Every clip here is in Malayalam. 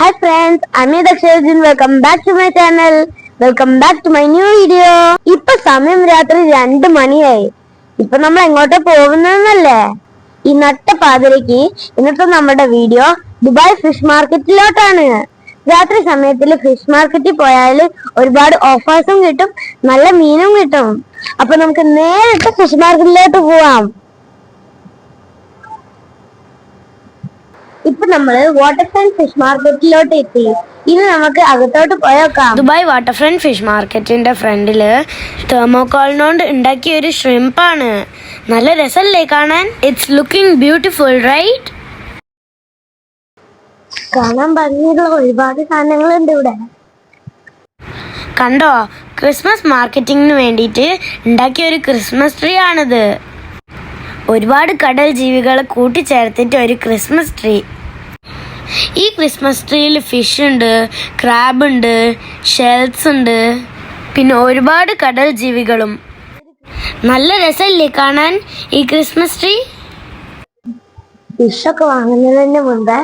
Hi friends, I'm Daksharajin. Welcome back to my channel. Welcome back to my new video. ഇപ്പൊ സമയം രാത്രി 2 മണിയായി. ഇപ്പൊ നമ്മൾ എങ്ങോട്ടാ പോകുന്നല്ലേ? ഈ നട്ട പാതിരയ്ക്ക് ഇന്നത്തെ നമ്മുടെ വീഡിയോ ദുബായ് ഫിഷ് മാർക്കറ്റിലോട്ടാണ്. രാത്രി സമയത്തിൽ ഫിഷ് മാർക്കറ്റിൽ പോയാൽ ഒരുപാട് ഓഫേഴ്സും കിട്ടും, നല്ല മീനും കിട്ടും. അപ്പൊ നമുക്ക് നേരിട്ട് ഫിഷ് മാർക്കറ്റിലോട്ട് പോവാം. ഇപ്പൊ നമ്മള് വാട്ടർഫ്രണ്ട് ഫിഷ് മാർക്കറ്റിലോട്ട് എത്തി. ഇനി നമുക്ക് അകത്തോട്ട് പോയേക്കാം. ദുബായ് വാട്ടർഫ്രണ്ട് ഫിഷ് മാർക്കറ്റിന്റെ ഫ്രണ്ടില് തെർമോകോളിനോണ്ട് ഉണ്ടാക്കിയ ഒരു ഷ്രിംപാണ്. നല്ല രസമല്ലേ കാണാൻ? It's looking beautiful, right? കാണാൻ ഭംഗിയുള്ള ഒരുപാട് സാധനങ്ങളുണ്ട് ഇവിടെ. കണ്ടോ, ക്രിസ്മസ് മാർക്കറ്റിങ്ങിന് വേണ്ടിയിട്ട് ഉണ്ടാക്കിയ ഒരു ക്രിസ്മസ് ട്രീ ആണിത്. ഒരുപാട് കടൽ ജീവികളെ കൂട്ടിച്ചേർത്തിട്ട് ഒരു ക്രിസ്മസ് ട്രീ. ഈ ക്രിസ്മസ് ട്രീയിൽ ഫിഷ് ഉണ്ട്, ക്രാബ് ഉണ്ട്, ഷെൽസ് ഉണ്ട്, പിന്നെ ഒരുപാട് കടൽ ജീവികളും. നല്ല രസമല്ലേ കാണാൻ ഈ ക്രിസ്മസ് ട്രീ? ഫിഷൊക്കെ വാങ്ങുന്നതിന് മുമ്പ്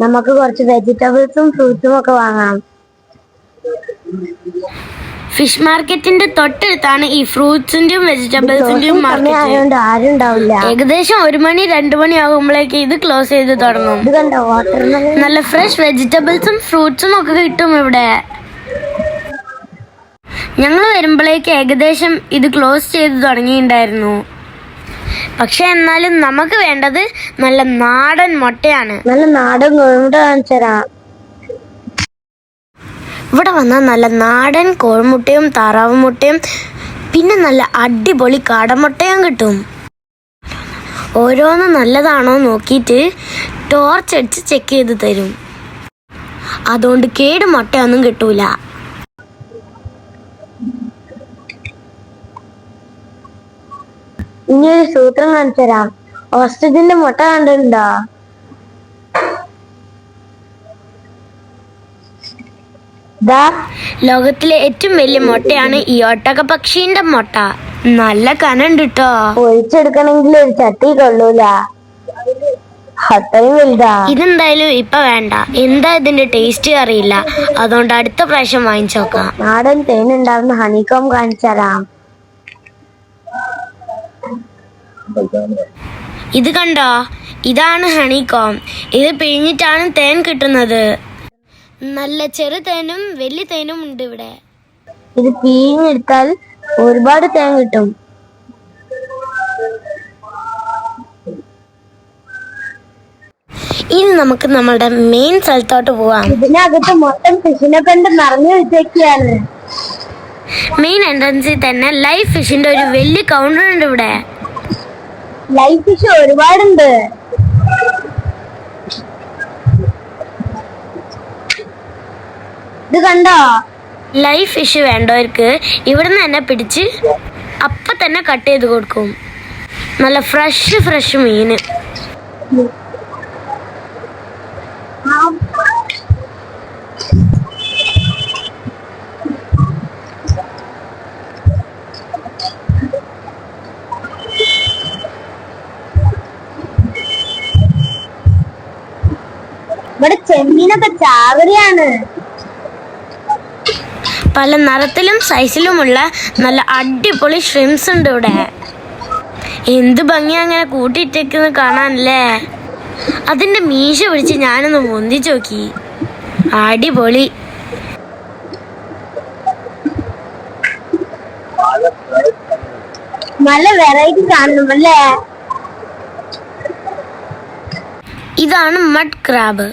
നമുക്ക് കുറച്ച് വെജിറ്റബിൾസും ഫ്രൂട്ട്സും ഒക്കെ വാങ്ങാം. ഫിഷ് മാർക്കറ്റിന്റെ തൊട്ടടുത്താണ് ഈ ഫ്രൂട്ട്സിന്റെയും വെജിറ്റബിൾസിന്റെയും മാർക്കറ്റ്. ആരും ഉണ്ടാവില്ല. ഏകദേശം 1 മണി 2 മണി ആകുമ്പോഴേക്ക് ഇത് ക്ലോസ് ചെയ്ത് തുടങ്ങും. നല്ല ഫ്രഷ് വെജിറ്റബിൾസും ഫ്രൂട്ട്സും ഒക്കെ കിട്ടും ഇവിടെ. ഞങ്ങൾ വരുമ്പോഴേക്ക് ഏകദേശം ഇത് ക്ലോസ് ചെയ്ത് തുടങ്ങിയിട്ടുണ്ടായിരുന്നു. പക്ഷെ എന്നാലും നമുക്ക് വേണ്ടത് നല്ല നാടൻ മുട്ടയാണ്. നല്ല നാടൻ കോഴിമുട്ട കാണിച്ചു തരാം. ഇവിടെ വന്നാൽ നല്ല നാടൻ കോഴിമുട്ടയും താറാവ് മുട്ടയും പിന്നെ നല്ല അടിപൊളി കാടമുട്ടയും കിട്ടും. ഓരോന്നും നല്ലതാണോ നോക്കിയിട്ട് ടോർച്ച് അടിച്ച് ചെക്ക് ചെയ്ത് തരും. അതുകൊണ്ട് കേട് മുട്ടയൊന്നും കിട്ടൂല. ഇനി ഒരു സൂത്രം കാണിച്ചു തരാം. ഓസ്ട്രിച്ചിന്റെ മുട്ട കണ്ടിട്ടുണ്ടോ? ലോകത്തിലെ ഏറ്റവും വലിയ മുട്ടയാണ് ഈ ഒട്ടക പക്ഷീന്റെ മുട്ട. നല്ല കനുണ്ട് കേട്ടോ. പൊരിച്ചെടുക്കണമെങ്കിൽ ഒരു ചട്ടി കൊള്ളൂല, അത്രയും വലുതാ. ഇതെന്തായാലും ഇപ്പൊ വേണ്ട, എന്താ ഇതിന്റെ ടേസ്റ്റ് അറിയില്ല. അതുകൊണ്ട് അടുത്ത പ്രാവശ്യം വാങ്ങിച്ചു നോക്കാം. നാടൻ തേനുണ്ടാവുന്ന ഹണികോം കാണിച്ചു തരാം. ഇത് കണ്ടോ, ഇതാണ് ഹണികോം. ഇത് പിഴിഞ്ഞിട്ടാണ് തേൻ കിട്ടുന്നത്. നല്ല ചെറു തേനും വലിയ തേനും ഉണ്ട് ഇവിടെ. ഇത് പിഴിഞ്ഞെടുത്താൽ ഒരുപാട് തേൻ കിട്ടും. ഇനി നമുക്ക് നമ്മളുടെ മെയിൻ സ്ഥലത്തോട്ട് പോവാം. ഇതിനകത്ത് മൊത്തം ഫിഷിനെ കൊണ്ട് നിറഞ്ഞു വെച്ചേക്കാണ്. മെയിൻ എൻട്രൻസിൽ തന്നെ ലൈവ് ഫിഷിന്റെ ഒരു വലിയ കൗണ്ടർ ഉണ്ട് ഇവിടെ. ലൈവ് ഫിഷ് ഒരുപാടുണ്ട്. ഇത് കണ്ടോ? ലൈവ് ഫിഷ് വേണ്ടവർക്ക് ഇവിടുന്ന് തന്നെ പിടിച്ച് അപ്പൊ തന്നെ കട്ട് ചെയ്ത് കൊടുക്കും. നല്ല ഫ്രഷ് മീന്. ഇവിടെ ചെമ്മീനൊക്കെ ചാവരയാണ്. പല നിറത്തിലും സൈസിലുമുള്ള നല്ല അടിപൊളി ഷ്രിംസ് ഉണ്ട് ഇവിടെ. എന്ത് ഭംഗിയാ അങ്ങനെ കൂട്ടിയിട്ടേക്കുന്നത് കാണാനല്ലേ. അതിന്റെ മീശ പിടിച്ച് ഞാനൊന്ന് പൊന്തിച്ചു നോക്കി. അടിപൊളി. നല്ല വെറൈറ്റി കാണണം അല്ലേ. ഇതാണ് മഡ് ക്രാബ്.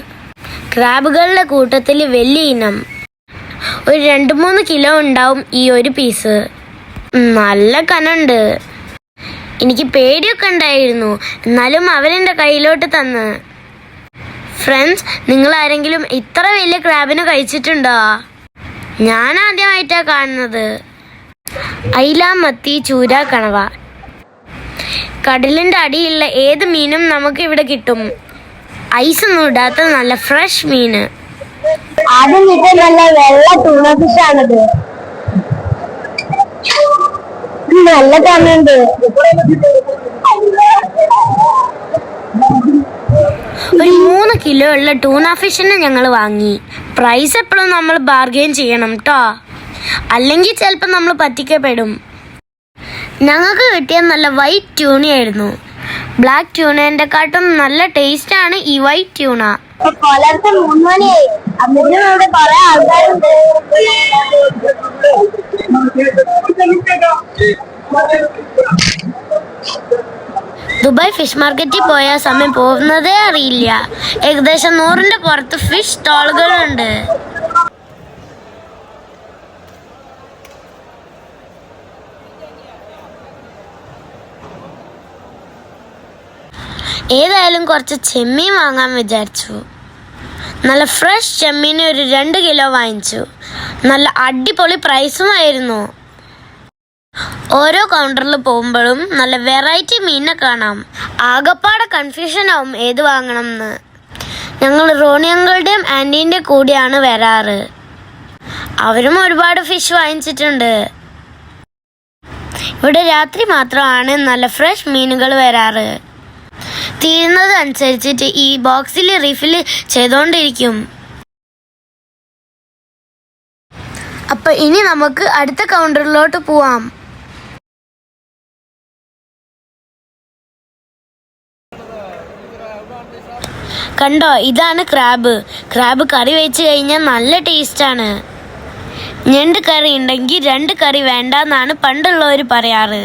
ക്രാബുകളുടെ കൂട്ടത്തിൽ വലിയ ഇനം. ഒരു 2-3 കിലോ ഉണ്ടാവും ഈ ഒരു പീസ്. നല്ല കനുണ്ട്. എനിക്ക് പേടിയൊക്കെ ഉണ്ടായിരുന്നു, എന്നാലും അവരെൻ്റെ കയ്യിലോട്ട് തന്ന്. ഫ്രണ്ട്സ്, നിങ്ങൾ ആരെങ്കിലും ഇത്ര വലിയ ക്രാബിനെ കഴിച്ചിട്ടുണ്ടോ? ഞാൻ ആദ്യമായിട്ടാണ് കാണുന്നത്. അയില, മത്തി, ചൂര, കണവ. കടലിൻ്റെ അടിയിലുള്ള ഏത് മീനും നമുക്ക് ഇവിടെ കിട്ടും. ഐസൊന്നും ഇടാത്ത നല്ല ഫ്രഷ് മീന്. ആദ്യം കിട്ടിയ നല്ല വെള്ള ടൂണ ഫിഷാണിത്. നല്ല കാണുന്നുണ്ട്. ഒരു 3 കിലോ ഉള്ള ടൂണ ഫിഷിനെ ഞങ്ങൾ വാങ്ങി. പ്രൈസ് എപ്പോഴും നമ്മൾ ബാർഗെയിൻ ചെയ്യണം കേട്ടോ, അല്ലെങ്കിൽ ചിലപ്പോൾ നമ്മൾ പറ്റിക്കപ്പെടും. ഞങ്ങൾക്ക് കിട്ടിയ നല്ല വൈറ്റ് ട്യൂണയായിരുന്നു. ബ്ലാക്ക് ട്യൂണേന്റെ കാട്ടും നല്ല ടേസ്റ്റാണ് ഈ വൈറ്റ് ട്യൂണ. പുലർച്ചെ 3 മണിയായി. അപ്പോഴും ഇവിടെ കുറെ ആൾക്കാരുണ്ട്. ദുബായ് ഫിഷ് മാർക്കറ്റിൽ പോയ സമയം പോകുന്നതേ അറിയില്ല. ഏകദേശം 100ന്റെ പുറത്ത് ഫിഷ് സ്റ്റാളുകളുണ്ട്. ഏതായാലും കുറച്ച് ചെമ്മീൻ വാങ്ങാൻ വിചാരിച്ചു. നല്ല ഫ്രഷ് ചെമ്മീൻ ഒരു 2 കിലോ വാങ്ങിച്ചു. നല്ല അടിപൊളി പ്രൈസുമായിരുന്നു. ഓരോ കൗണ്ടറിൽ പോകുമ്പോഴും നല്ല വെറൈറ്റി മീനിനെ കാണാം. ആകപ്പാടെ കൺഫ്യൂഷൻ ആവും ഏത് വാങ്ങണം എന്ന്. ഞങ്ങൾ റോണി അങ്കിളുടെയും ആൻറ്റീൻ്റെ കൂടെയാണ് വരാറ്. അവരും ഒരുപാട് ഫിഷ് വാങ്ങിച്ചിട്ടുണ്ട്. ഇവിടെ രാത്രി മാത്രമാണ് നല്ല ഫ്രഷ് മീനുകൾ വരാറ്. തീരുന്നത് അനുസരിച്ചിട്ട് ഈ ബോക്സിൽ റീഫിൽ ചെയ്തുകൊണ്ടിരിക്കും. അപ്പൊ ഇനി നമുക്ക് അടുത്ത കൗണ്ടറിലോട്ട് പോവാം. കണ്ടോ, ഇതാണ് ക്രാബ്. ക്രാബ് കറി വെച്ച് കഴിഞ്ഞാൽ നല്ല ടേസ്റ്റാണ്. ഞണ്ട് കറി ഉണ്ടെങ്കിൽ 2 കറി വേണ്ടെന്നാണ് പണ്ടുള്ളവർ പറയാറ്.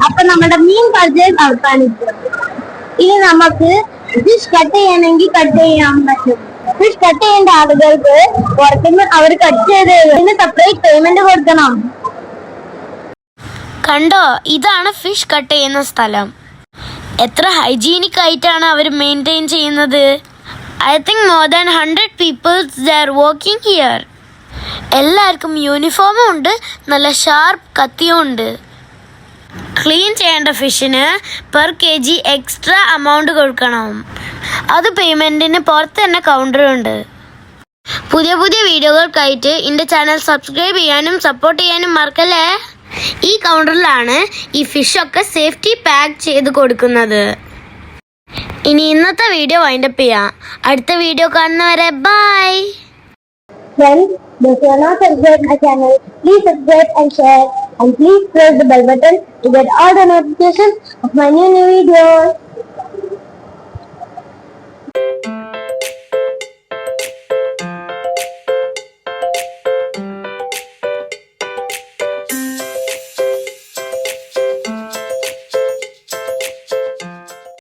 അപ്പൊ നമ്മുടെ മീൻ പരിചയം അവസാനിച്ചു. ഇനി നമുക്ക് ഫിഷ് കട്ട് ചെയ്യണമെങ്കിൽ കട്ട് ചെയ്യാൻ പറ്റും. ഫിഷ് കട്ട് ചെയ്യേണ്ട ആളുകൾക്ക് പുറത്തുനിന്ന് അവർ കട്ട് ചെയ്ത് സെപ്പറേറ്റ് പേയ്മെന്റ് കൊടുക്കണം. കണ്ടോ, ഇതാണ് ഫിഷ് കട്ട് ചെയ്യുന്ന സ്ഥലം. എത്ര ഹൈജീനിക് ആയിട്ടാണ് അവർ മെയിൻറ്റെയിൻ ചെയ്യുന്നത്. I think more than 100 peoples they are working here. എല്ലാവർക്കും യൂണിഫോമും ഉണ്ട്, നല്ല ഷാർപ്പ് കത്തിയും ഉണ്ട്. ക്ലീൻ ചെയ്യേണ്ട ഫിഷിന് പെർ kg എക്സ്ട്രാ എമൗണ്ട് കൊടുക്കണം. അത് പേയ്മെൻറ്റിന് പുറത്ത് തന്നെ കൗണ്ടറുണ്ട്. പുതിയ പുതിയ വീഡിയോകൾക്കായിട്ട് എൻ്റെ ചാനൽ സബ്സ്ക്രൈബ് ചെയ്യാനും സപ്പോർട്ട് ചെയ്യാനും മറക്കല്ലേ. ഈ കൗണ്ടറിലാണ് ഈ ഫിഷൊക്കെ സേഫ്റ്റി പാക്ക് ചെയ്ത് കൊടുക്കുന്നത്. ഇനി ഇന്നത്തെ വീഡിയോ വൈൻഡപ്പ് ചെയ്യാം. അടുത്ത വീഡിയോ കാണുന്നവരെ by. Friends, if you are not subscribed my channel, please subscribe and share, and please press the bell button to get all the notifications of my new videos.